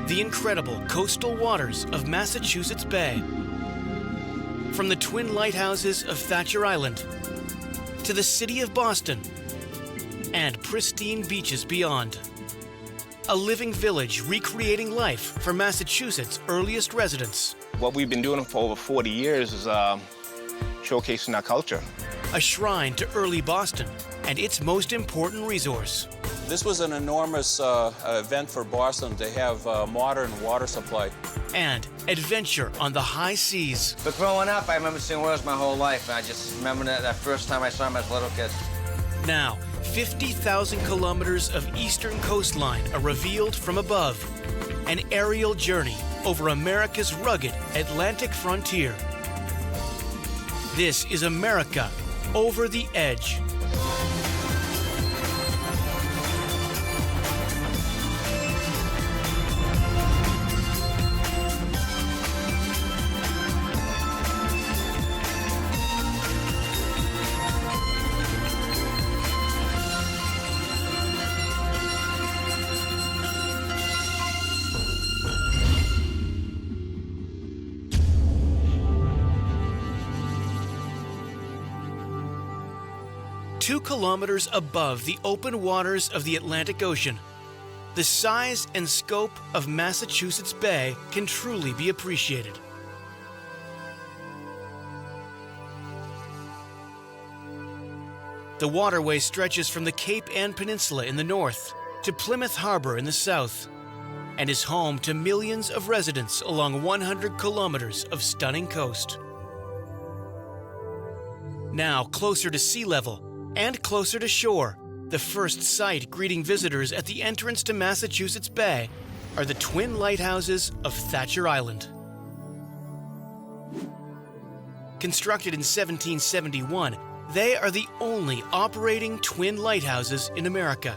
the incredible coastal waters of Massachusetts Bay. From the twin lighthouses of Thatcher Island to the city of Boston and pristine beaches beyond. A living village recreating life for Massachusetts' earliest residents. What we've been doing for over 40 years is showcasing our culture. A shrine to early Boston and its most important resource. This was an enormous event for Boston to have a modern water supply. And adventure on the high seas. But growing up, I remember seeing whales my whole life. I just remember that first time I saw them as a little kid. Now, 50,000 kilometers of eastern coastline are revealed from above. An aerial journey over America's rugged Atlantic frontier. This is America Over the Edge. Two kilometers above the open waters of the Atlantic Ocean, the size and scope of Massachusetts Bay can truly be appreciated. The waterway stretches from the Cape Ann Peninsula in the north to Plymouth Harbor in the south, and is home to millions of residents along 100 kilometers of stunning coast. Now closer to sea level, and closer to shore, the first sight greeting visitors at the entrance to Massachusetts Bay are the twin lighthouses of Thatcher Island. Constructed in 1771, they are the only operating twin lighthouses in America.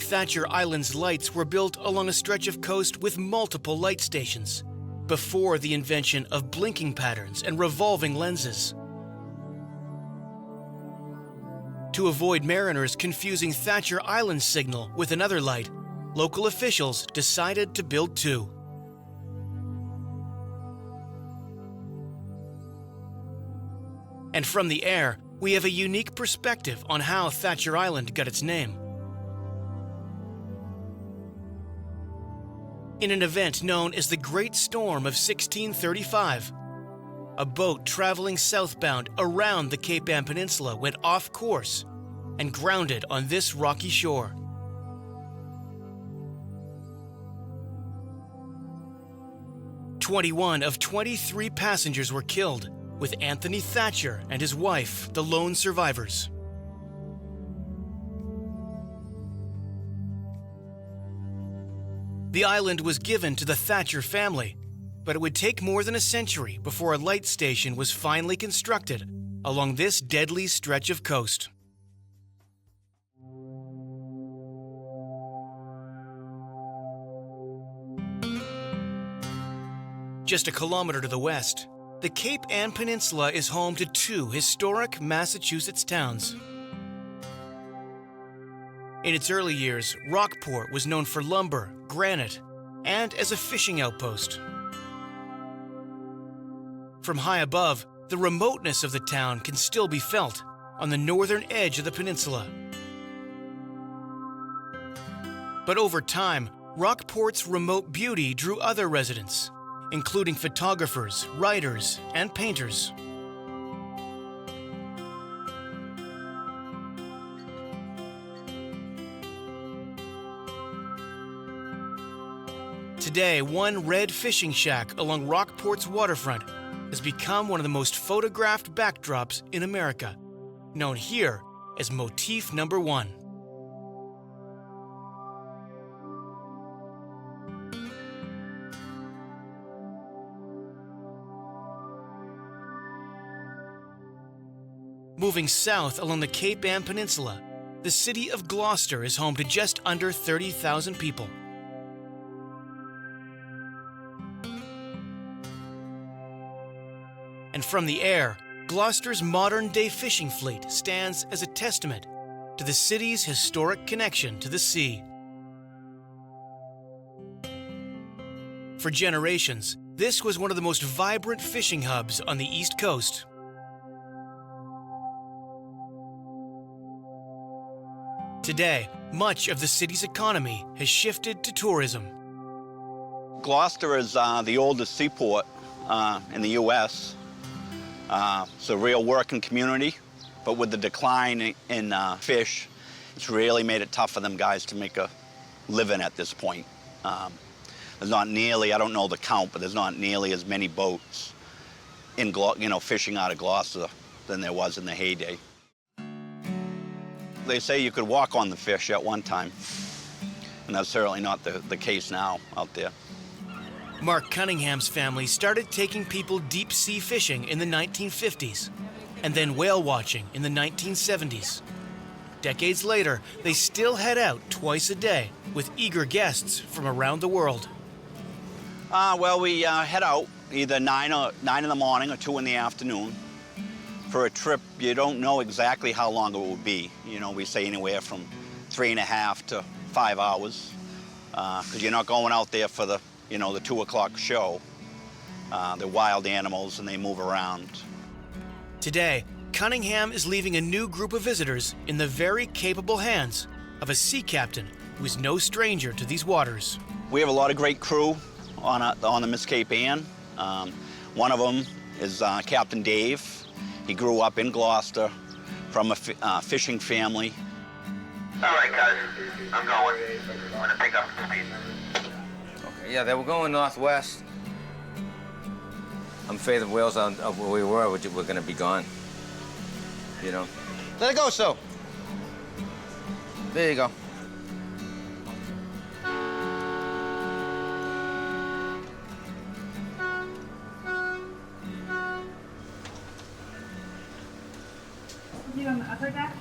Thatcher Island's lights were built along a stretch of coast with multiple light stations, before the invention of blinking patterns and revolving lenses. To avoid mariners confusing Thatcher Island's signal with another light, local officials decided to build two. And from the air, we have a unique perspective on how Thatcher Island got its name. In an event known as the Great Storm of 1635, a boat traveling southbound around the Cape Ann Peninsula went off course and grounded on this rocky shore. "21 of 23 passengers were killed, with Anthony Thatcher and his wife the lone survivors. The island was given to the Thatcher family, but it would take more than a century before a light station was finally constructed along this deadly stretch of coast. Just a kilometer to the west, the Cape Ann Peninsula is home to two historic Massachusetts towns. In its early years, Rockport was known for lumber, granite, and as a fishing outpost. From high above, the remoteness of the town can still be felt on the northern edge of the peninsula. But over time, Rockport's remote beauty drew other residents, including photographers, writers, and painters. Today, one red fishing shack along Rockport's waterfront has become one of the most photographed backdrops in America, known here as Motif Number 1. Moving south along the Cape Ann Peninsula, the city of Gloucester is home to just under 30,000 people. And from the air, Gloucester's modern-day fishing fleet stands as a testament to the city's historic connection to the sea. For generations, this was one of the most vibrant fishing hubs on the East Coast. Today, much of the city's economy has shifted to tourism. Gloucester is the oldest seaport in the U.S. It's a real working community, but with the decline in fish, it's really made it tough for them guys to make a living at this point. There's not nearly, I don't know the count, but there's not nearly as many boats in fishing out of Gloucester than there was in the heyday. They say you could walk on the fish at one time, and that's certainly not the case now out there. Mark Cunningham's family started taking people deep-sea fishing in the 1950s, and then whale watching in the 1970s. Decades later, they still head out twice a day with eager guests from around the world. Well, we head out either 9 in the morning or 2 in the afternoon. For a trip, you don't know exactly how long it will be. You know, we say anywhere from 3.5 to 5 hours, because you're not going out there for the 2 o'clock show. They're wild animals and they move around. Today, Cunningham is leaving a new group of visitors in the very capable hands of a sea captain who is no stranger to these waters. We have a lot of great crew on the Miss Cape Ann. One of them is Captain Dave. He grew up in Gloucester from a fishing family. All right, guys, I'm going. I'm gonna pick up the speed. Okay, yeah, they were going northwest. I'm afraid the whales of where we were gonna be gone. You know. Let it go, so. There you go. On the upper deck,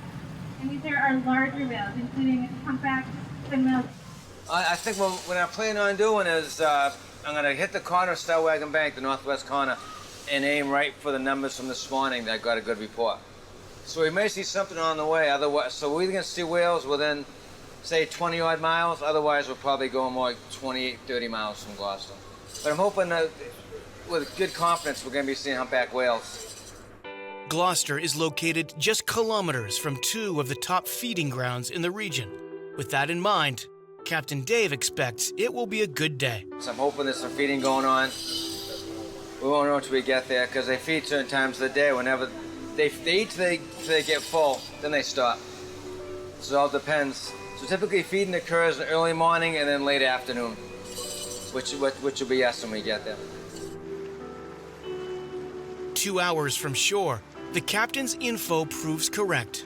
and these are our larger whales, including humpbacks, finwhales. I think what I'm planning on doing is I'm going to hit the corner of Stellwagen Bank, the northwest corner, and aim right for the numbers from this morning that got a good report. So we may see something on the way. Otherwise, so we're going to see whales within, say, 20-odd miles. Otherwise, we'll probably go more like 28, 30 miles from Gloucester. But I'm hoping that with good confidence, we're going to be seeing humpback whales. Gloucester is located just kilometers from 2 of the top feeding grounds in the region. With that in mind, Captain Dave expects it will be a good day. So I'm hoping there's some feeding going on. We won't know until we get there because they feed certain times of the day. Whenever they eat till they get full, then they stop. So it all depends. So typically feeding occurs in early morning and then late afternoon, which will be yes when we get there. 2 hours from shore, the captain's info proves correct.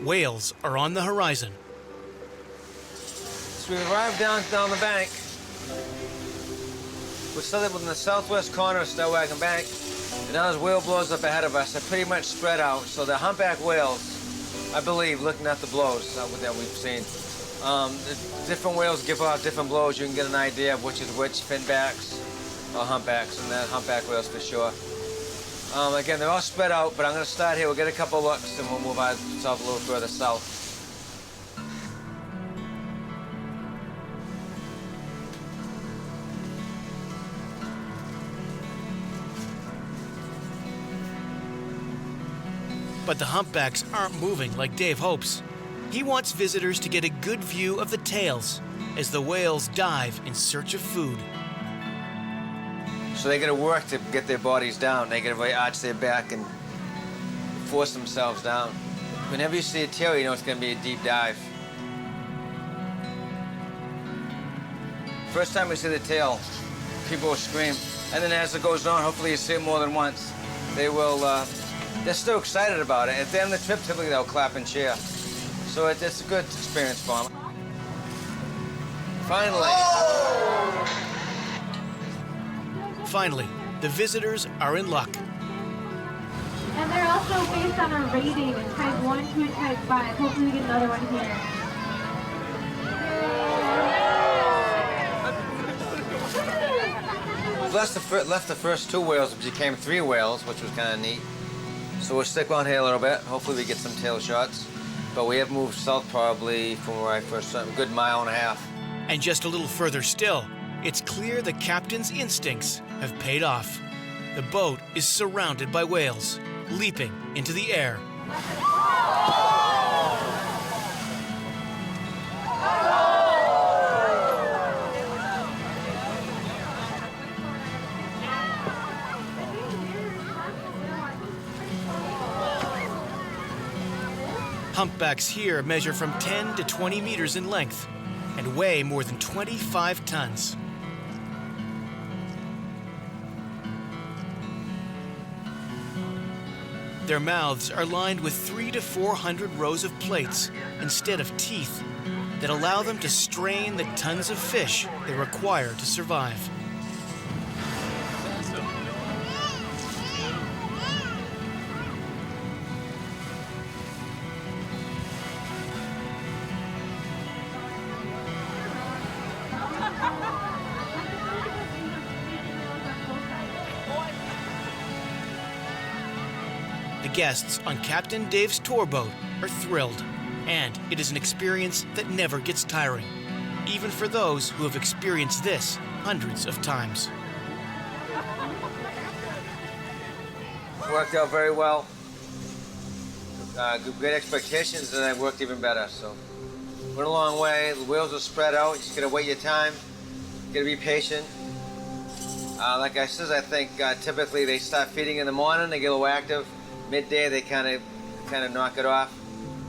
Whales are on the horizon. So we arrived down the bank. We're still within the southwest corner of Stellwagen Bank. And now there's whale blows up ahead of us. They're pretty much spread out. So the humpback whales, I believe, looking at the blows that we've seen. The different whales give out different blows. You can get an idea of which is which, finbacks or humpbacks, and then humpback whales for sure. Again, they're all spread out, but I'm going to start here. We'll get a couple looks, and we'll move ourselves a little further south. But the humpbacks aren't moving like Dave hopes. He wants visitors to get a good view of the tails as the whales dive in search of food. So they got to work to get their bodies down. They got to really arch their back and force themselves down. Whenever you see a tail, you know it's going to be a deep dive. First time we see the tail, people will scream. And then as it goes on, hopefully you see it more than once. They're still excited about it. At the end of the trip, typically they'll clap and cheer. So it's a good experience for them. Finally, the visitors are in luck. And they're also based on a rating in type 1, 2, and type 5. Hopefully we get another one here. Left the first 2 whales, which became 3 whales, which was kind of neat. So we'll stick on here a little bit. Hopefully we get some tail shots. But we have moved south probably from where I first started, a good 1.5 miles. And just a little further still, it's clear the captain's instincts have paid off. The boat is surrounded by whales, leaping into the air. Humpbacks here measure from 10 to 20 meters in length and weigh more than 25 tons. Their mouths are lined with 300 to 400 rows of plates instead of teeth that allow them to strain the tons of fish they require to survive. The guests on Captain Dave's tour boat are thrilled, and it is an experience that never gets tiring, even for those who have experienced this hundreds of times. Worked out very well. Great expectations, and it worked even better. So, went a long way. The wheels are spread out. You just gotta wait your time. You gotta be patient. Like I said, I think typically they start feeding in the morning. They get a little active. Midday, they kind of knock it off,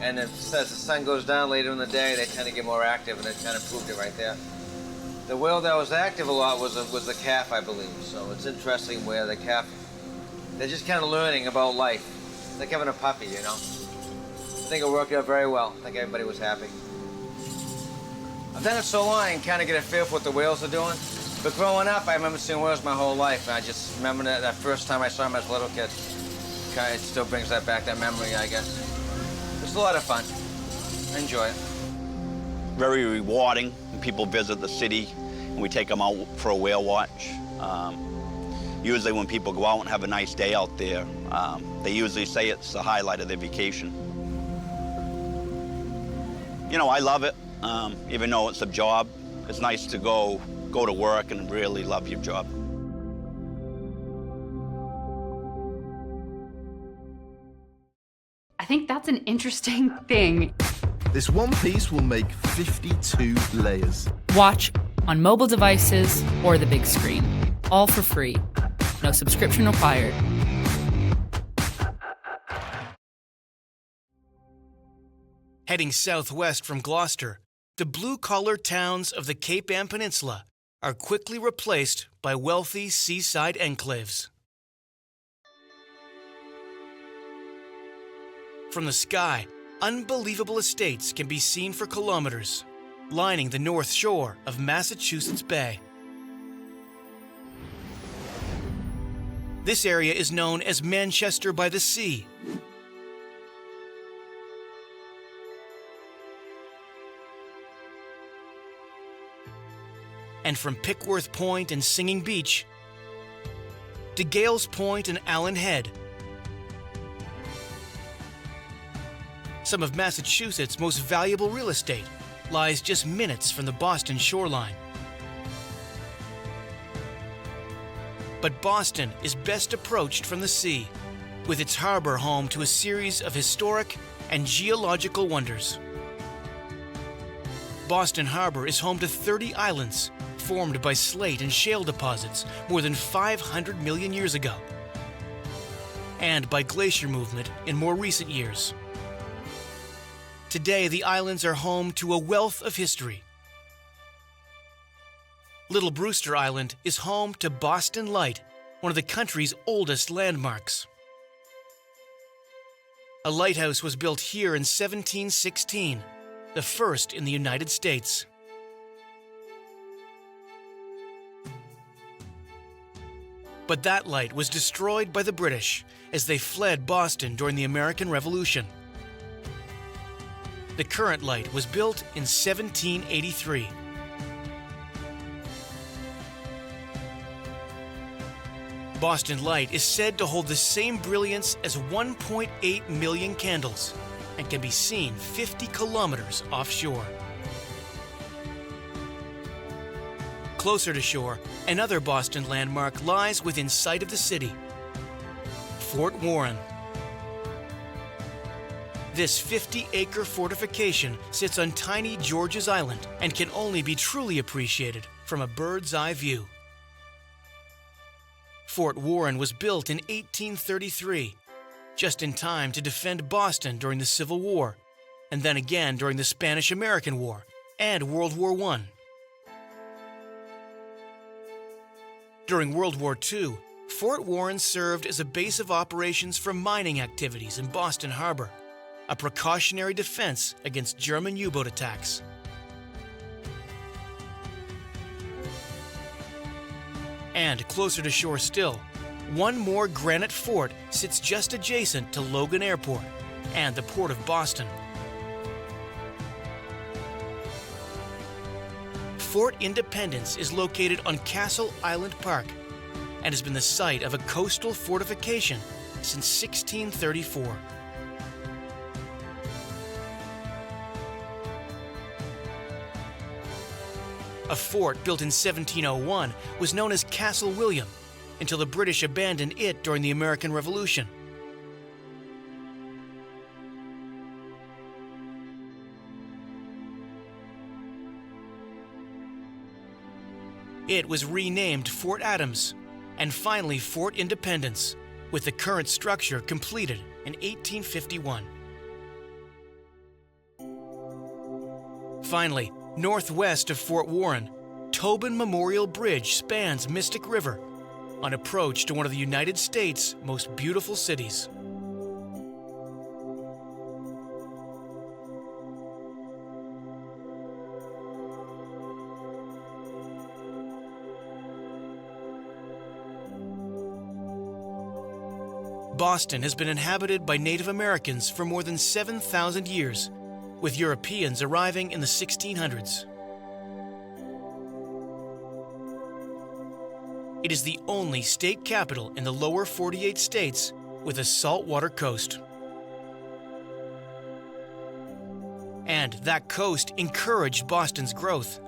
and then as the sun goes down later in the day, they tend to get more active, and it kind of proved it right there. The whale that was active a lot was the calf, I believe. So it's interesting where the calf, they're just kind of learning about life. It's like having a puppy, you know. I think it worked out very well. I think everybody was happy. I've done it so long, I can kind of get a feel for what the whales are doing. But growing up, I remember seeing whales my whole life, and I just remember that first time I saw them as a little kid. It still brings that back, that memory, I guess. It's a lot of fun. I enjoy it. Very rewarding when people visit the city and we take them out for a whale watch. Usually when people go out and have a nice day out there, they usually say it's the highlight of their vacation. You know, I love it, even though it's a job. It's nice to go to work and really love your job. I think that's an interesting thing. This one piece will make 52 layers. Watch on mobile devices or the big screen. All for free. No subscription required. Heading southwest from Gloucester, the blue-collar towns of the Cape Ann Peninsula are quickly replaced by wealthy seaside enclaves. From the sky, unbelievable estates can be seen for kilometers, lining the north shore of Massachusetts Bay. This area is known as Manchester by the Sea. And from Pickworth Point and Singing Beach to Gales Point and Allen Head, some of Massachusetts' most valuable real estate lies just minutes from the Boston shoreline. But Boston is best approached from the sea, with its harbor home to a series of historic and geological wonders. Boston Harbor is home to 30 islands formed by slate and shale deposits more than 500 million years ago, and by glacier movement in more recent years. Today, the islands are home to a wealth of history. Little Brewster Island is home to Boston Light, one of the country's oldest landmarks. A lighthouse was built here in 1716, the first in the United States. But that light was destroyed by the British as they fled Boston during the American Revolution. The current light was built in 1783. Boston Light is said to hold the same brilliance as 1.8 million candles and can be seen 50 kilometers offshore. Closer to shore, another Boston landmark lies within sight of the city: Fort Warren. This 50-acre fortification sits on tiny George's Island and can only be truly appreciated from a bird's eye view. Fort Warren was built in 1833, just in time to defend Boston during the Civil War, and then again during the Spanish-American War and World War I. During World War II, Fort Warren served as a base of operations for mining activities in Boston Harbor, a precautionary defense against German U-boat attacks. And closer to shore still, one more granite fort sits just adjacent to Logan Airport and the Port of Boston. Fort Independence is located on Castle Island Park and has been the site of a coastal fortification since 1634. A fort built in 1701 was known as Castle William until the British abandoned it during the American Revolution. It was renamed Fort Adams and finally Fort Independence, with the current structure completed in 1851. Finally, northwest of Fort Warren, Tobin Memorial Bridge spans Mystic River on approach to one of the United States' most beautiful cities. Boston has been inhabited by Native Americans for more than 7,000 years, with Europeans arriving in the 1600s. It is the only state capital in the lower 48 states with a saltwater coast. And that coast encouraged Boston's growth,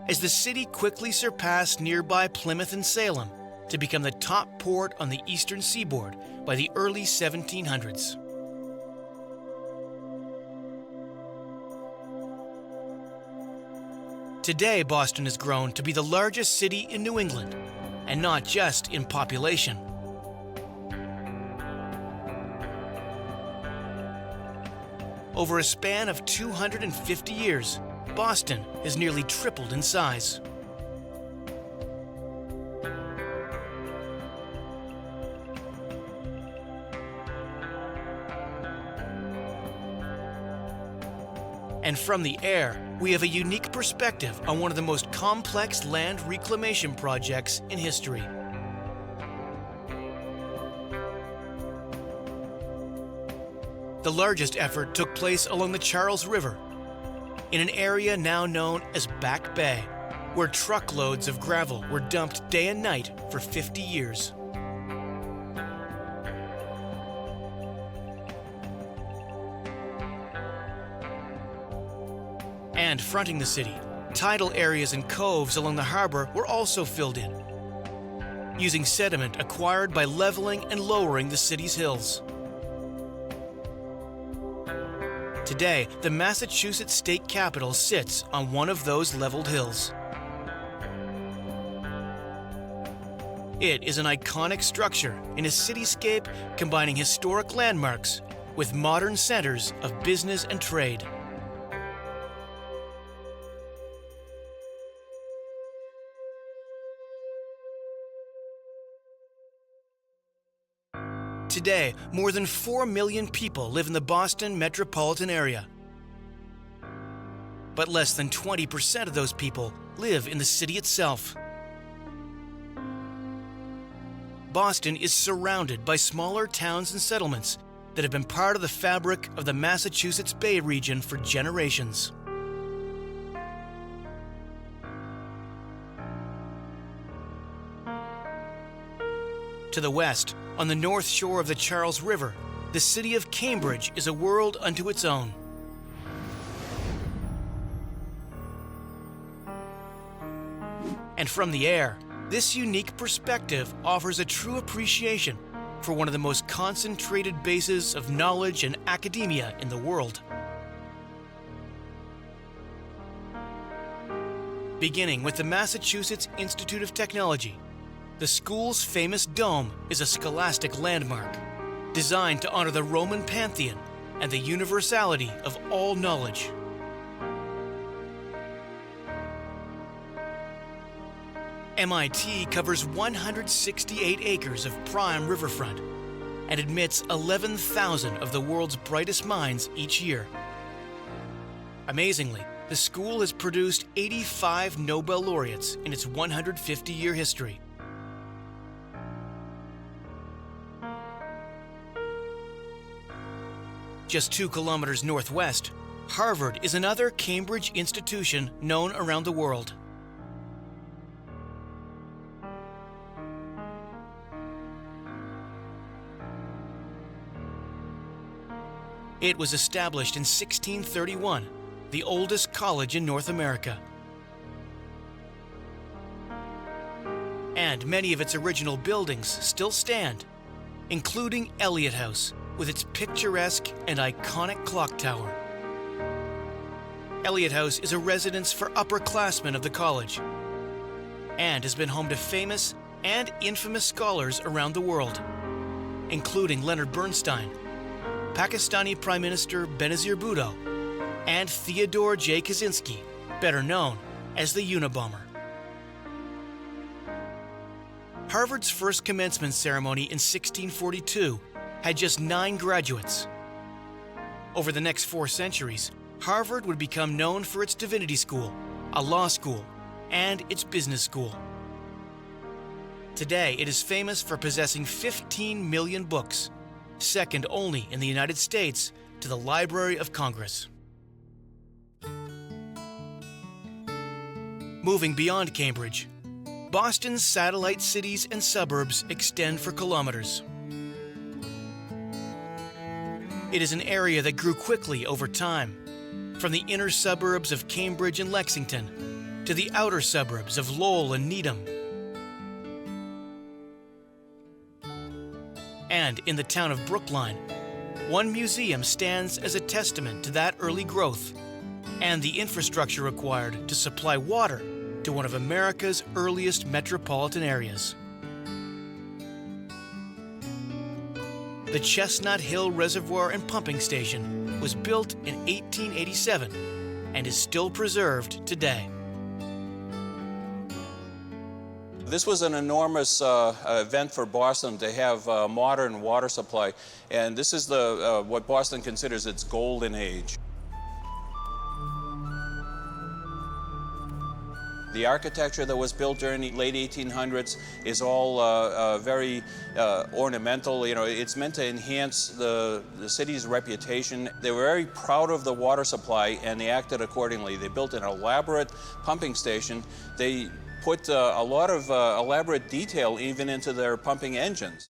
as the city quickly surpassed nearby Plymouth and Salem to become the top port on the eastern seaboard by the early 1700s. Today, Boston has grown to be the largest city in New England, and not just in population. Over a span of 250 years, Boston has nearly tripled in size. And from the air, we have a unique perspective on one of the most complex land reclamation projects in history. The largest effort took place along the Charles River, in an area now known as Back Bay, where truckloads of gravel were dumped day and night for 50 years. And fronting the city, tidal areas and coves along the harbor were also filled in, using sediment acquired by leveling and lowering the city's hills. Today, the Massachusetts state capitol sits on one of those leveled hills. It is an iconic structure in a cityscape combining historic landmarks with modern centers of business and trade. Today, more than 4 million people live in the Boston metropolitan area. But less than 20% of those people live in the city itself. Boston is surrounded by smaller towns and settlements that have been part of the fabric of the Massachusetts Bay region for generations. To the west, on the north shore of the Charles River, the city of Cambridge is a world unto its own. And from the air, this unique perspective offers a true appreciation for one of the most concentrated bases of knowledge and academia in the world. Beginning with the Massachusetts Institute of Technology, the school's famous dome is a scholastic landmark designed to honor the Roman pantheon and the universality of all knowledge. MIT covers 168 acres of prime riverfront and admits 11,000 of the world's brightest minds each year. Amazingly, the school has produced 85 Nobel laureates in its 150-year history. Just 2 kilometers northwest, Harvard is another Cambridge institution known around the world. It was established in 1631, the oldest college in North America. And many of its original buildings still stand, including Eliot House, with its picturesque and iconic clock tower. Eliot House is a residence for upperclassmen of the college and has been home to famous and infamous scholars around the world, including Leonard Bernstein, Pakistani Prime Minister Benazir Bhutto, and Theodore J. Kaczynski, better known as the Unabomber. Harvard's first commencement ceremony in 1642 had just 9 graduates. Over the next 4 centuries, Harvard would become known for its divinity school, a law school, and its business school. Today, it is famous for possessing 15 million books, second only in the United States to the Library of Congress. Moving beyond Cambridge, Boston's satellite cities and suburbs extend for kilometers. It is an area that grew quickly over time, from the inner suburbs of Cambridge and Lexington to the outer suburbs of Lowell and Needham. And in the town of Brookline, one museum stands as a testament to that early growth and the infrastructure required to supply water to one of America's earliest metropolitan areas. The Chestnut Hill Reservoir and Pumping Station was built in 1887 and is still preserved today. This was an enormous event for Boston to have a modern water supply, and this is what Boston considers its golden age. The architecture that was built during the late 1800s is all very ornamental. You know, it's meant to enhance the city's reputation. They were very proud of the water supply, and they acted accordingly. They built an elaborate pumping station. They put a lot of elaborate detail even into their pumping engines.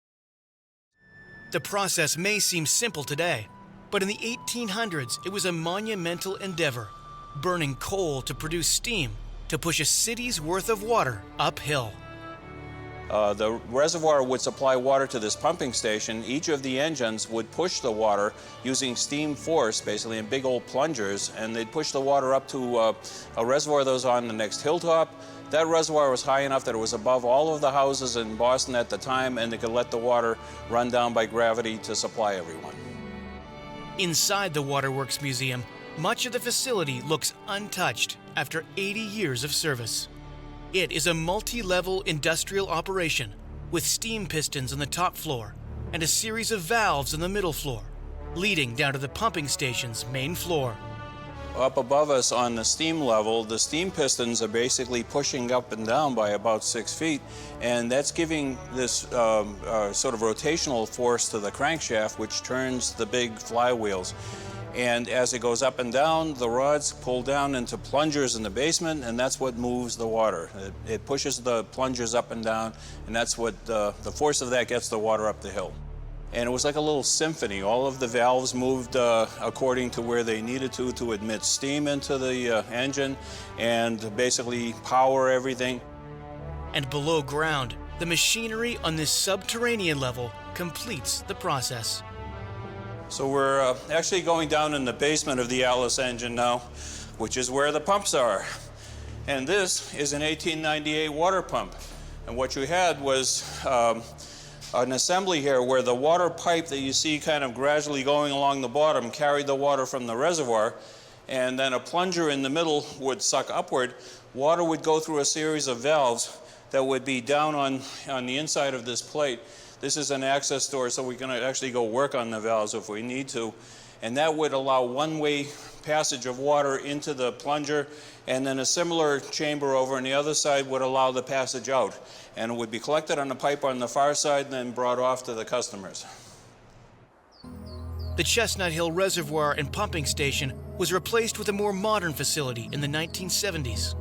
The process may seem simple today, but in the 1800s, it was a monumental endeavor, burning coal to produce steam to push a city's worth of water uphill. The reservoir would supply water to this pumping station. Each of the engines would push the water using steam force, basically, in big old plungers, and they'd push the water up to a reservoir that was on the next hilltop. That reservoir was high enough that it was above all of the houses in Boston at the time, and they could let the water run down by gravity to supply everyone. Inside the Waterworks Museum, much of the facility looks untouched after 80 years of service. It is a multi-level industrial operation with steam pistons on the top floor and a series of valves on the middle floor, leading down to the pumping station's main floor. Up above us on the steam level, the steam pistons are basically pushing up and down by about 6 feet, and that's giving this sort of rotational force to the crankshaft, which turns the big flywheels. And as it goes up and down, the rods pull down into plungers in the basement, and that's what moves the water. It pushes the plungers up and down, and that's what the force of that gets the water up the hill. And it was like a little symphony. All of the valves moved according to where they needed to admit steam into the engine and basically power everything. And below ground, the machinery on this subterranean level completes the process. So we're actually going down in the basement of the Atlas engine now, which is where the pumps are. And this is an 1898 water pump. And what you had was an assembly here where the water pipe that you see kind of gradually going along the bottom carried the water from the reservoir, and then a plunger in the middle would suck upward. Water would go through a series of valves that would be down on the inside of this plate. This is an access door, so we can actually go work on the valves if we need to. And that would allow one-way passage of water into the plunger, and then a similar chamber over on the other side would allow the passage out. And it would be collected on a pipe on the far side and then brought off to the customers. The Chestnut Hill Reservoir and Pumping Station was replaced with a more modern facility in the 1970s.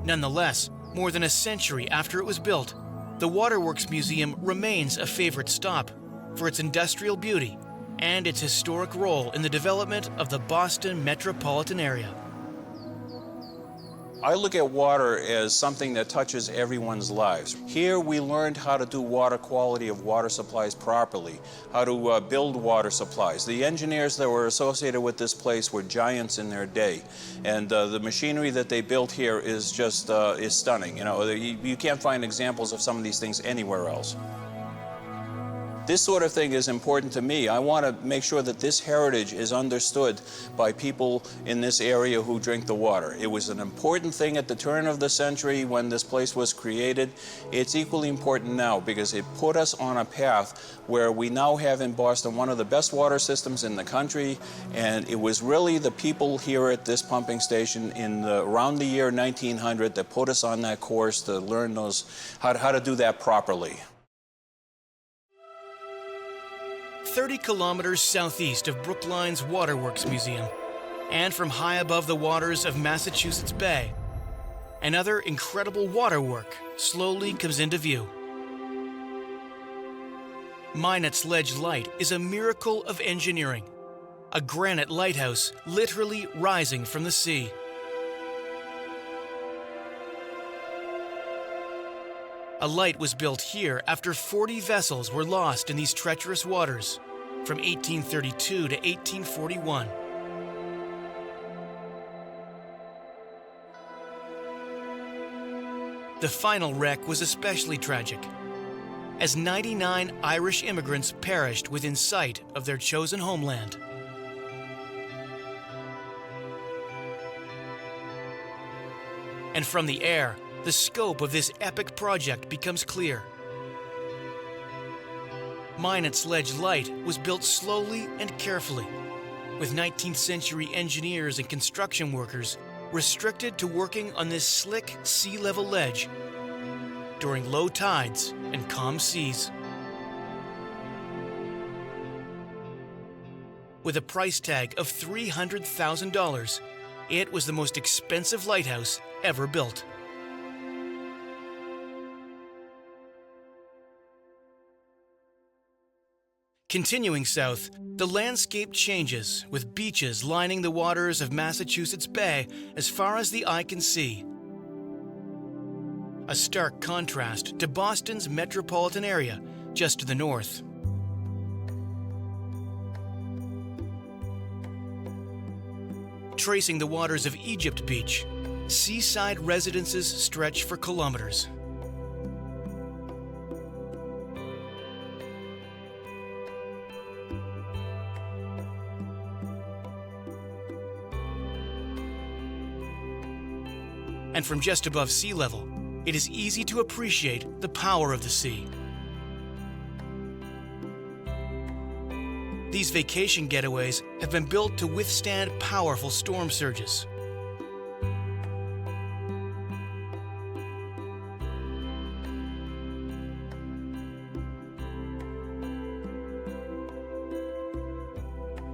Nonetheless, more than a century after it was built, the Waterworks Museum remains a favorite stop for its industrial beauty and its historic role in the development of the Boston metropolitan area. I look at water as something that touches everyone's lives. Here we learned how to do water quality of water supplies properly, how to build water supplies. The engineers that were associated with this place were giants in their day, and the machinery that they built here is just is stunning. You know, you can't find examples of some of these things anywhere else. This sort of thing is important to me. I want to make sure that this heritage is understood by people in this area who drink the water. It was an important thing at the turn of the century when this place was created. It's equally important now because it put us on a path where we now have in Boston one of the best water systems in the country, and it was really the people here at this pumping station around the year 1900 that put us on that course to learn how to do that properly. 30 kilometers southeast of Brookline's Waterworks Museum, and from high above the waters of Massachusetts Bay, another incredible waterwork slowly comes into view. Minot's Ledge Light is a miracle of engineering, a granite lighthouse literally rising from the sea. A light was built here after 40 vessels were lost in these treacherous waters from 1832 to 1841. The final wreck was especially tragic, as 99 Irish immigrants perished within sight of their chosen homeland. And from the air, the scope of this epic project becomes clear. Minot's Ledge Light was built slowly and carefully, with 19th century engineers and construction workers restricted to working on this slick sea-level ledge during low tides and calm seas. With a price tag of $300,000, it was the most expensive lighthouse ever built. Continuing south, the landscape changes, with beaches lining the waters of Massachusetts Bay as far as the eye can see. A stark contrast to Boston's metropolitan area just to the north. Tracing the waters of Egypt Beach, seaside residences stretch for kilometers. And from just above sea level, it is easy to appreciate the power of the sea. These vacation getaways have been built to withstand powerful storm surges.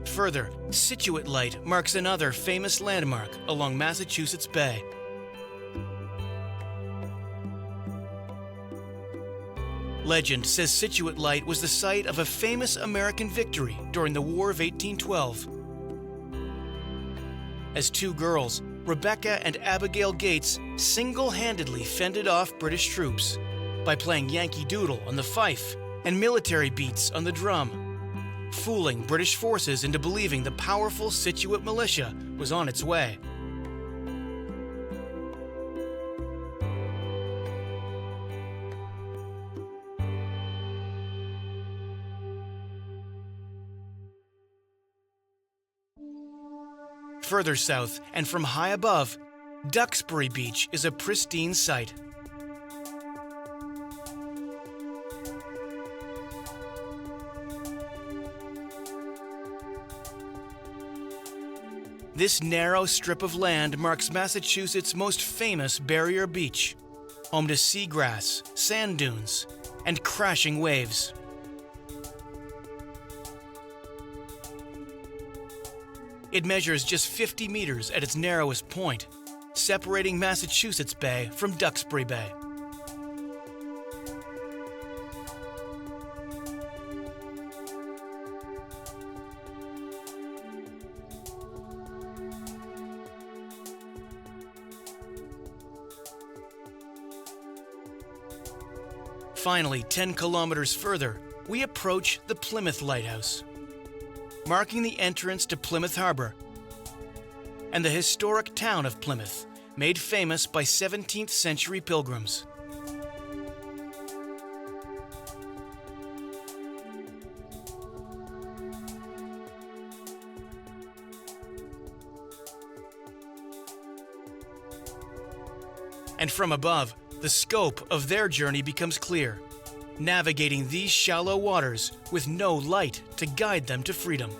Further, Scituate Light marks another famous landmark along Massachusetts Bay. Legend says Scituate Light was the site of a famous American victory during the War of 1812. As two girls, Rebecca and Abigail Gates single-handedly fended off British troops by playing Yankee Doodle on the fife and military beats on the drum, fooling British forces into believing the powerful Scituate militia was on its way. Further south and from high above, Duxbury Beach is a pristine sight. This narrow strip of land marks Massachusetts' most famous barrier beach, home to seagrass, sand dunes, and crashing waves. It measures just 50 meters at its narrowest point, separating Massachusetts Bay from Duxbury Bay. Finally, 10 kilometers further, we approach the Plymouth Lighthouse, marking the entrance to Plymouth Harbor and the historic town of Plymouth, made famous by 17th century pilgrims. And from above, the scope of their journey becomes clear, navigating these shallow waters with no light to guide them to freedom.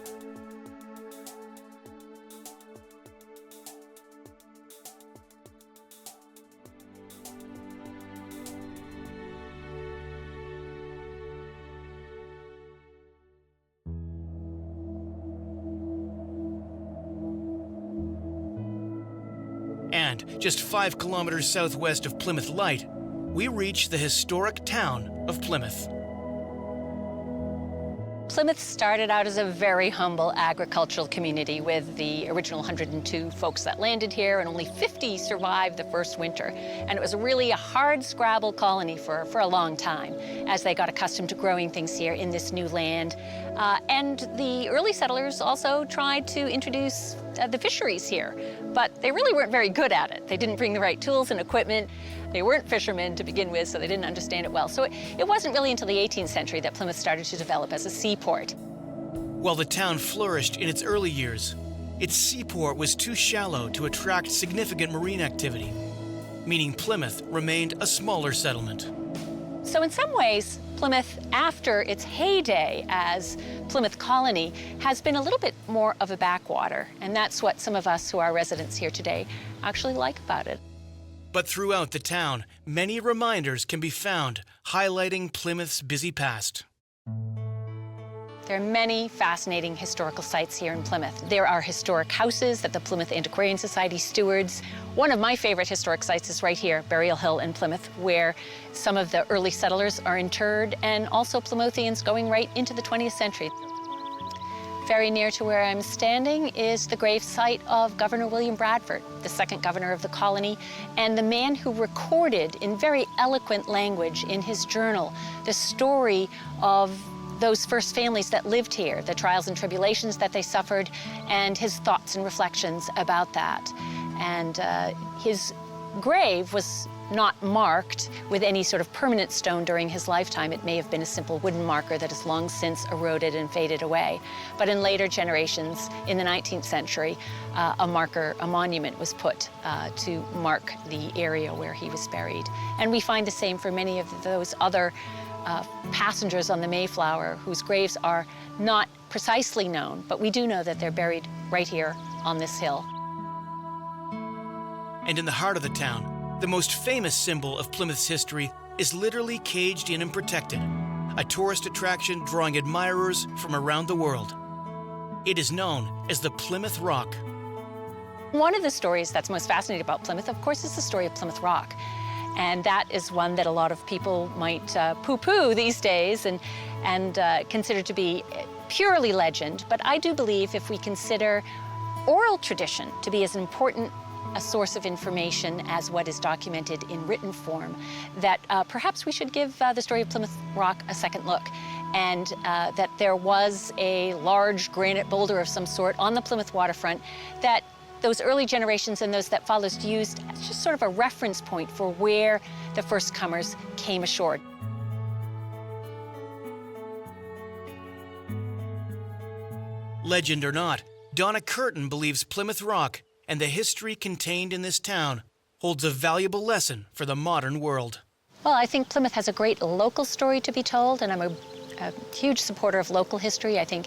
And just 5 kilometers southwest of Plymouth Light, we reach the historic town of Plymouth. Plymouth started out as a very humble agricultural community with the original 102 folks that landed here, and only 50 survived the first winter. And it was really a hard-scrabble colony for a long time as they got accustomed to growing things here in this new land. And the early settlers also tried to introduce the fisheries here, but they really weren't very good at it. They didn't bring the right tools and equipment. They weren't fishermen to begin with, so they didn't understand it well. So it wasn't really until the 18th century that Plymouth started to develop as a seaport. While the town flourished in its early years, its seaport was too shallow to attract significant marine activity, meaning Plymouth remained a smaller settlement. So in some ways, Plymouth, after its heyday as Plymouth Colony, has been a little bit more of a backwater, and that's what some of us who are residents here today actually like about it. But throughout the town, many reminders can be found highlighting Plymouth's busy past. There are many fascinating historical sites here in Plymouth. There are historic houses that the Plymouth Antiquarian Society stewards. One of my favorite historic sites is right here, Burial Hill in Plymouth, where some of the early settlers are interred, and also Plymouthians going right into the 20th century. Very near to where I'm standing is the grave site of Governor William Bradford, the second governor of the colony, and the man who recorded in very eloquent language in his journal the story of those first families that lived here, the trials and tribulations that they suffered, and his thoughts and reflections about that. And his grave was not marked with any sort of permanent stone during his lifetime. It may have been a simple wooden marker that has long since eroded and faded away. But in later generations, in the 19th century, a monument was put to mark the area where he was buried. And we find the same for many of those other passengers on the Mayflower whose graves are not precisely known, but we do know that they're buried right here on this hill. And in the heart of the town, the most famous symbol of Plymouth's history is literally caged in and protected, a tourist attraction drawing admirers from around the world. It is known as the Plymouth Rock. One of the stories that's most fascinating about Plymouth, of course, is the story of Plymouth Rock. And that is one that a lot of people might poo-poo these days and consider to be purely legend. But I do believe if we consider oral tradition to be as important a source of information as what is documented in written form, that perhaps we should give the story of Plymouth Rock a second look, and that there was a large granite boulder of some sort on the Plymouth waterfront that those early generations and those that followed used as just sort of a reference point for where the first comers came ashore. Legend or not, Donna Curtin believes Plymouth Rock and the history contained in this town holds a valuable lesson for the modern world. Well, I think Plymouth has a great local story to be told, and I'm a huge supporter of local history. I think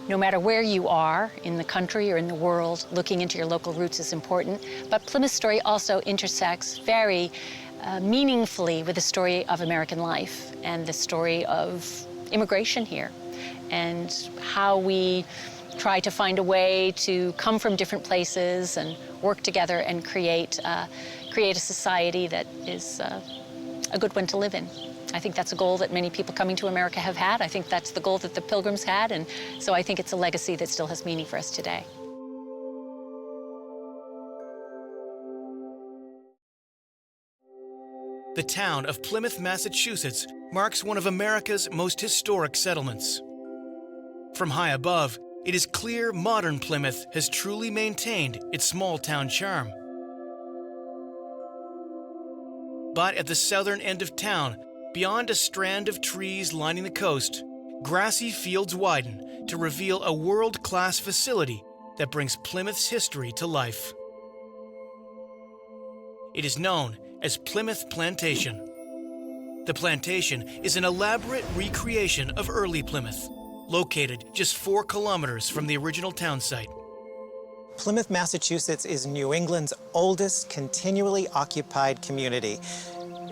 no matter where you are in the country or in the world, looking into your local roots is important. But Plymouth's story also intersects very meaningfully with the story of American life and the story of immigration here, and how we try to find a way to come from different places and work together and create a society that is a good one to live in. I think that's a goal that many people coming to America have had. I think that's the goal that the Pilgrims had, and so I think it's a legacy that still has meaning for us today. The town of Plymouth, Massachusetts marks one of America's most historic settlements. From high above, it is clear modern Plymouth has truly maintained its small-town charm. But at the southern end of town, beyond a strand of trees lining the coast, grassy fields widen to reveal a world-class facility that brings Plymouth's history to life. It is known as Plymouth Plantation. The plantation is an elaborate recreation of early Plymouth, located just 4 kilometers from the original town site. Plymouth, Massachusetts is New England's oldest continually occupied community.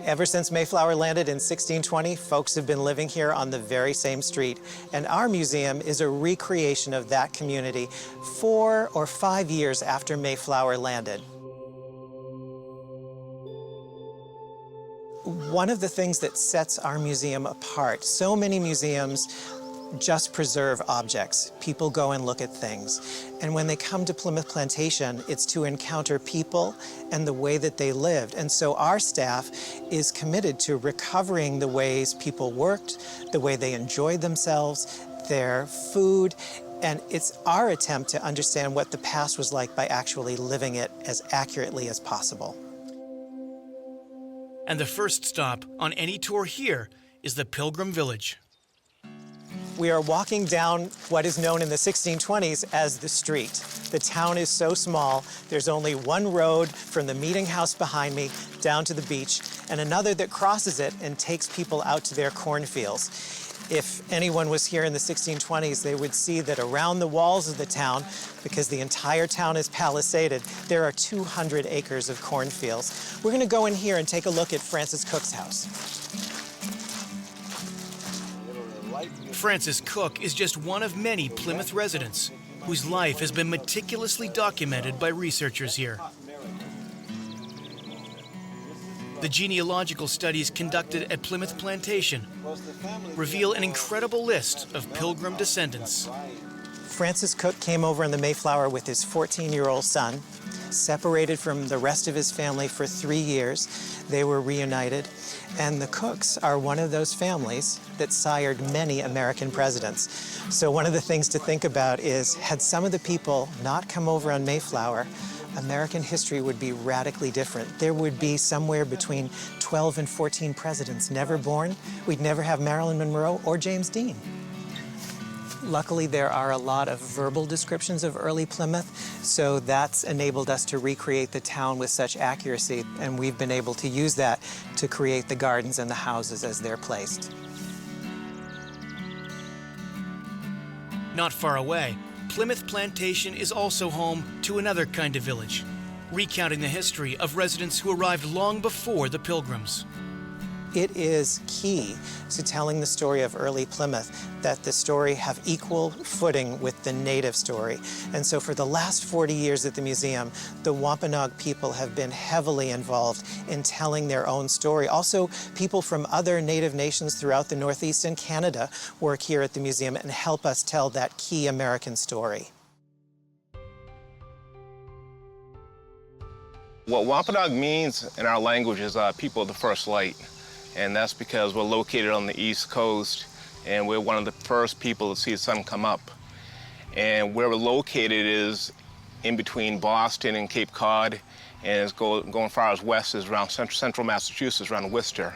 Ever since Mayflower landed in 1620, folks have been living here on the very same street, and our museum is a recreation of that community 4 or 5 years after Mayflower landed. One of the things that sets our museum apart, so many museums just preserve objects. People go and look at things. And when they come to Plymouth Plantation, it's to encounter people and the way that they lived. And so our staff is committed to recovering the ways people worked, the way they enjoyed themselves, their food, and it's our attempt to understand what the past was like by actually living it as accurately as possible. And the first stop on any tour here is the Pilgrim Village. We are walking down what is known in the 1620s as the street. The town is so small, there's only one road from the meeting house behind me down to the beach, and another that crosses it and takes people out to their cornfields. If anyone was here in the 1620s, they would see that around the walls of the town, because the entire town is palisaded, there are 200 acres of cornfields. We're going to go in here and take a look at Francis Cook's house. Francis Cook is just one of many Plymouth residents whose life has been meticulously documented by researchers here. The genealogical studies conducted at Plymouth Plantation reveal an incredible list of Pilgrim descendants. Francis Cook came over on the Mayflower with his 14-year-old son, separated from the rest of his family for 3 years. They were reunited, and the Cooks are one of those families that sired many American presidents. So one of the things to think about is, had some of the people not come over on Mayflower, American history would be radically different. There would be somewhere between 12 and 14 presidents never born. We'd never have Marilyn Monroe or James Dean. Luckily, there are a lot of verbal descriptions of early Plymouth, so that's enabled us to recreate the town with such accuracy, and we've been able to use that to create the gardens and the houses as they're placed. Not far away, Plymouth Plantation is also home to another kind of village, recounting the history of residents who arrived long before the Pilgrims. It is key to telling the story of early Plymouth that the story have equal footing with the native story. And so for the last 40 years at the museum, the Wampanoag people have been heavily involved in telling their own story. Also, people from other native nations throughout the Northeast and Canada work here at the museum and help us tell that key American story. What Wampanoag means in our language is people of the first light. And that's because we're located on the East Coast, and we're one of the first people to see the sun come up. And where we're located is in between Boston and Cape Cod, and it's going far as west is around central Massachusetts, around Worcester.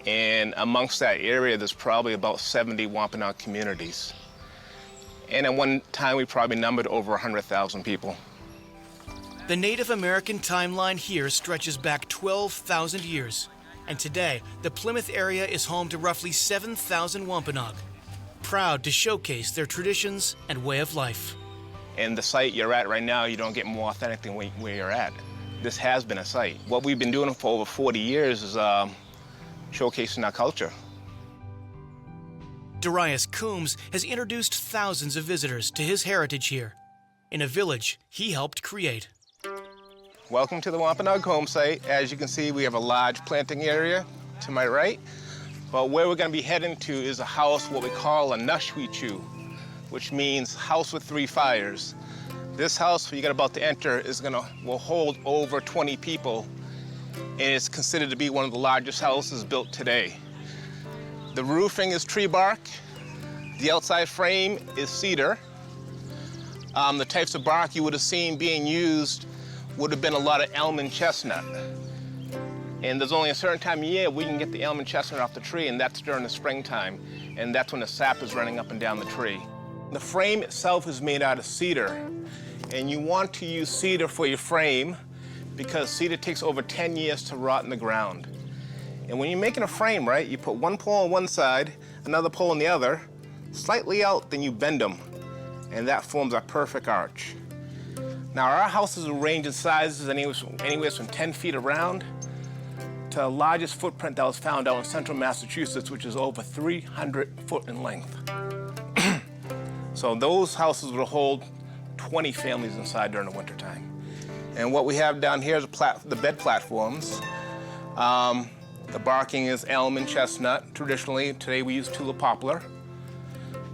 And amongst that area, there's probably about 70 Wampanoag communities. And at one time, we probably numbered over 100,000 people. The Native American timeline here stretches back 12,000 years. And today, the Plymouth area is home to roughly 7,000 Wampanoag, proud to showcase their traditions and way of life. And the site you're at right now, you don't get more authentic than where you're at. This has been a site. What we've been doing for over 40 years is showcasing our culture. Darius Coombs has introduced thousands of visitors to his heritage here, in a village he helped create. Welcome to the Wampanoag home site. As you can see, we have a large planting area to my right. But where we're going to be heading to is a house, what we call a Nushweechu, which means house with 3 fires. This house you're about to enter will hold over 20 people, and it's considered to be one of the largest houses built today. The roofing is tree bark. The outside frame is cedar. The types of bark you would have seen being used would have been a lot of elm and chestnut. And there's only a certain time of year we can get the elm and chestnut off the tree, and that's during the springtime. And that's when the sap is running up and down the tree. The frame itself is made out of cedar. And you want to use cedar for your frame because cedar takes over 10 years to rot in the ground. And when you're making a frame, right, you put one pole on one side, another pole on the other, slightly out, then you bend them. And that forms a perfect arch. Now, our houses will range in sizes anywhere from 10 feet around to the largest footprint that was found out in central Massachusetts, which is over 300 foot in length. So those houses will hold 20 families inside during the wintertime. And what we have down here is the bed platforms. The barking is elm and chestnut. Traditionally, today we use tulip poplar.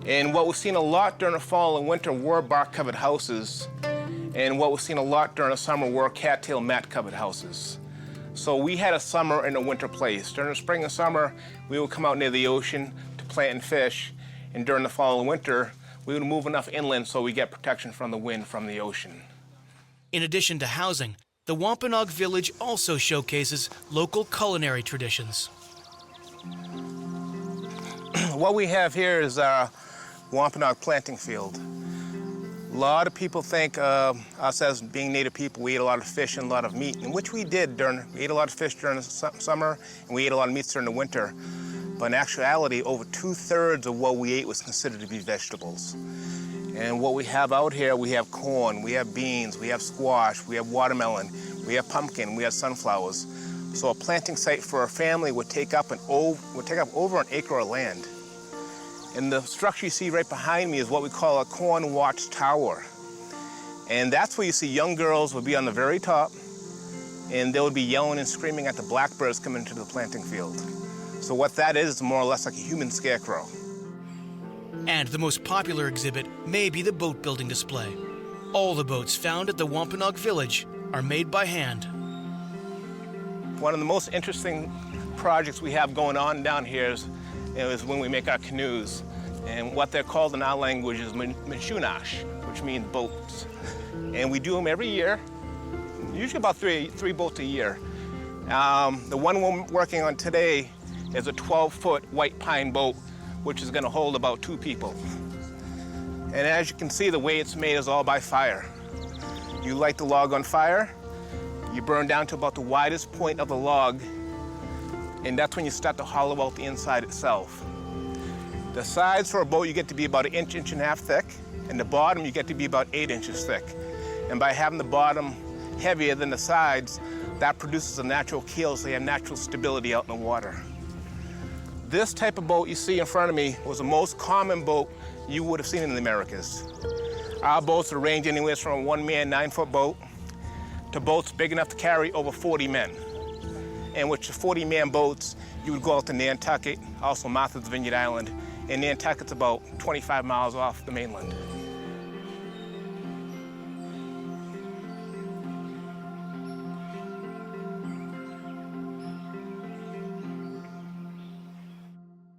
And what we've seen a lot during the fall and winter were bark-covered houses. And what we've seen a lot during the summer were cattail mat-covered houses. So we had a summer and a winter place. During the spring and summer, we would come out near the ocean to plant and fish. And during the fall and winter, we would move enough inland so we get protection from the wind from the ocean. In addition to housing, the Wampanoag village also showcases local culinary traditions. What we have here is our Wampanoag planting field. A lot of people think us as being Native people, we eat a lot of fish and a lot of meat, and which we did. We ate a lot of fish during the summer, and we ate a lot of meat during the winter. But in actuality, over 2/3 of what we ate was considered to be vegetables. And what we have out here, we have corn, we have beans, we have squash, we have watermelon, we have pumpkin, we have sunflowers. So a planting site for a family would take up over an acre of land. And the structure you see right behind me is what we call a corn watch tower. And that's where you see young girls would be on the very top, and they would be yelling and screaming at the blackbirds coming into the planting field. So what that is more or less like a human scarecrow. And the most popular exhibit may be the boat building display. All the boats found at the Wampanoag village are made by hand. One of the most interesting projects we have going on down here is when we make our canoes. And what they're called in our language is Mishunash, which means boats. And we do them every year, usually about three boats a year. The one we're working on today is a 12-foot white pine boat, which is gonna hold about 2 people. And as you can see, the way it's made is all by fire. You light the log on fire, you burn down to about the widest point of the log, and that's when you start to hollow out the inside itself. The sides for a boat, you get to be about 1 inch, 1.5 inches thick, and the bottom, you get to be about 8 inches thick. And by having the bottom heavier than the sides, that produces a natural keel, so you have natural stability out in the water. This type of boat you see in front of me was the most common boat you would have seen in the Americas. Our boats range anywhere from a 1-man, 9-foot boat to boats big enough to carry over 40 men. And with the 40-man boats, you would go out to Nantucket, also Martha's Vineyard Island. And Nantucket's about 25 miles off the mainland.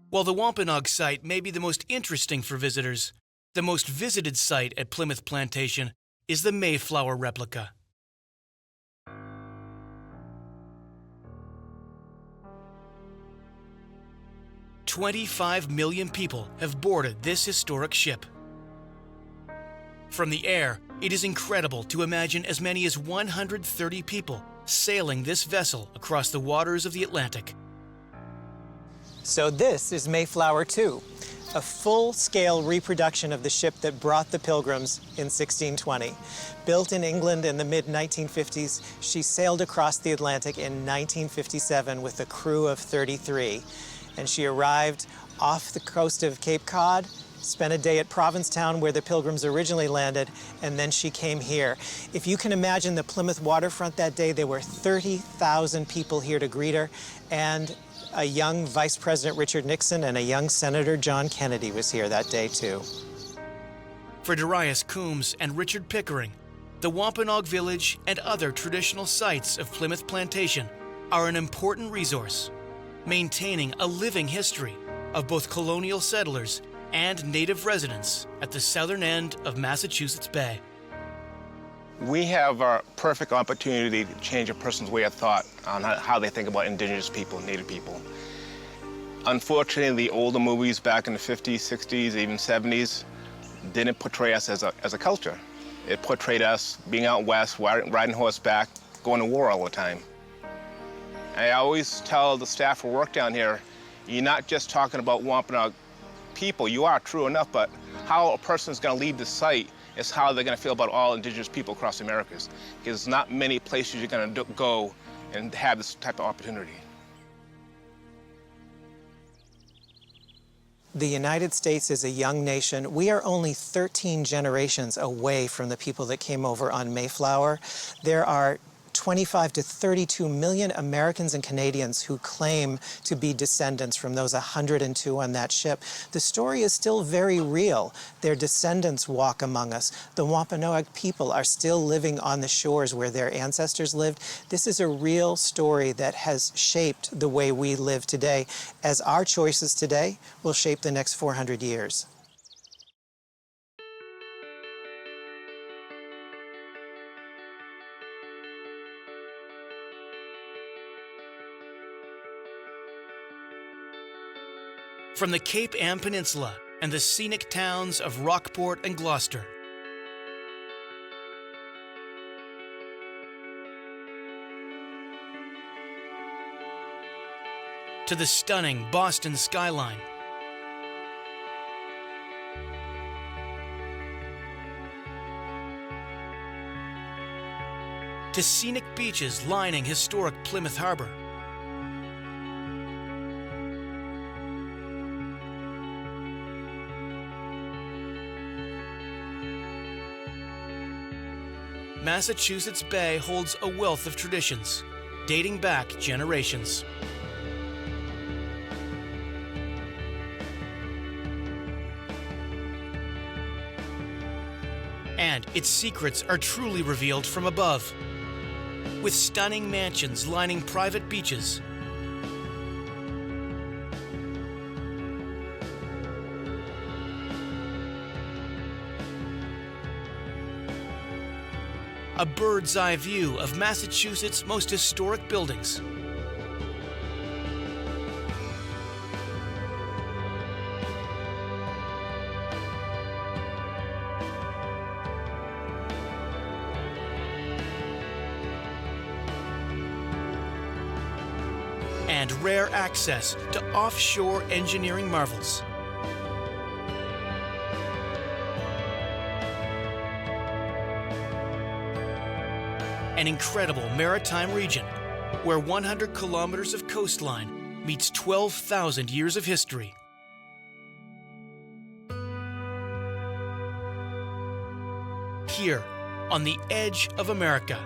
While the Wampanoag site may be the most interesting for visitors, the most visited site at Plymouth Plantation is the Mayflower replica. "25 million people have boarded this historic ship. From the air, it is incredible to imagine as many as 130 people sailing this vessel across the waters of the Atlantic. So this is Mayflower 2, a full-scale reproduction of the ship that brought the Pilgrims in 1620. Built in England in the mid-1950s, she sailed across the Atlantic in 1957 with a crew of 33. And she arrived off the coast of Cape Cod, spent a day at Provincetown where the Pilgrims originally landed, and then she came here. If you can imagine the Plymouth waterfront that day, there were 30,000 people here to greet her, and a young Vice President Richard Nixon and a young Senator John Kennedy was here that day too. For Darius Coombs and Richard Pickering, the Wampanoag Village and other traditional sites of Plymouth Plantation are an important resource, maintaining a living history of both colonial settlers and native residents at the southern end of Massachusetts Bay. We have a perfect opportunity to change a person's way of thought on how they think about indigenous people, native people. Unfortunately, the older movies back in the 50s, 60s, even 70s didn't portray us as a culture. It portrayed us being out west, riding horseback, going to war all the time. I always tell the staff who work down here, you're not just talking about Wampanoag people. You are, true enough, but how a person's going to leave the site is how they're going to feel about all indigenous people across the Americas. Because there's not many places you're going to go and have this type of opportunity. The United States is a young nation. We are only 13 generations away from the people that came over on Mayflower. There are 25 to 32 million Americans and Canadians who claim to be descendants from those 102 on that ship. The story is still very real. Their descendants walk among us. The Wampanoag people are still living on the shores where their ancestors lived. This is a real story that has shaped the way we live today, as our choices today will shape the next 400 years. From the Cape Ann Peninsula and the scenic towns of Rockport and Gloucester, to the stunning Boston skyline, to scenic beaches lining historic Plymouth Harbor, Massachusetts Bay holds a wealth of traditions, dating back generations. And its secrets are truly revealed from above, with stunning mansions lining private beaches, a bird's eye view of Massachusetts' most historic buildings, and rare access to offshore engineering marvels. An incredible maritime region where 100 kilometers of coastline meets 12,000 years of history. Here, on the edge of America,